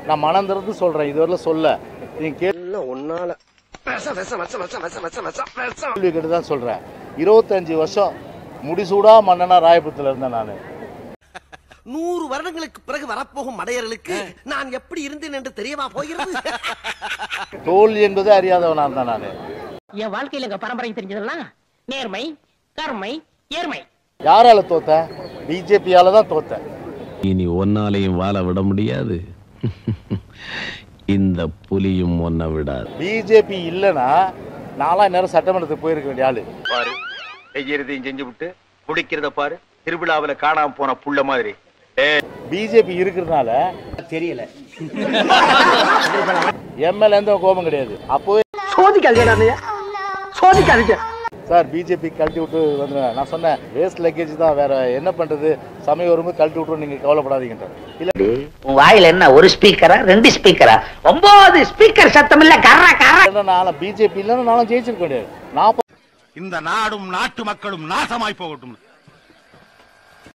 நான் மனம் திறந்து சொல்றேன், இதுவரையிலும் சொல்ல நீங்க கேள்வி ஒன்னால கேட்டுதான் சொல்றேன். 25 வருஷம் முடிசூடா மன்னனா ராயபுரத்துல இருந்தேன் நானு. 100 வருடங்களுக்கு பிறகு வரப்போகும் மடையர்களுக்கு நான் எப்படி இருந்தேன் என்று தெரியவா போகிறது? தோல்வி என்பது அறியாதவனா இருந்தேன் நானு. என் வாழ்க்கையில எங்க பரம்பரை தெரிஞ்சதெல்லாம் நேர்மை, கருமை, ஏர்மை. யாரால தோத்த? பிஜேபியால தான் தோத்த. இனி ஒன்னாலையும் வாழ விட முடியாது, இந்த புலியும் ஒன்ன விடாது. பிஜேபி இல்லனா நாலாம் நேரம் சட்டமன்றத்துக்கு போயிருக்க வேண்டிய ஆளு. பாரு, செய்யறதையும் செஞ்சு விட்டு குடிக்கிறத பாரு, திருவிழாவில காணாம போன புள்ள மாதிரி. பிஜேபி இருக்கிறதுனால தெரியல. எம்எல்ஏ எந்த கோபம் கிடையாது. அப்போவே சோதிக்காதீங்க. சார் பிஜேபி கழட்டி விட்டு வந்துடுவேன். நான் சொன்னேன் வேஸ்ட் லக்கேஜ் தான், வேற என்ன பண்றது, சமயம் வரும்போது கழட்டி விட்டுரும், நீங்க கவலைப்படாதீங்க. இல்ல உன் வாயில என்ன ஒரு ஸ்பீக்கரா 2 ஸ்பீக்கரா 9 ஸ்பீக்கர் சத்தம் இல்ல கர்ரா கர்ரா. நான் பிஜேபி இல்லைன்னா நானும் ஜெயிச்சிருக்க முடியாது. இந்த நாடும் நாட்டு மக்களும் நாசமாய் போகட்டும்.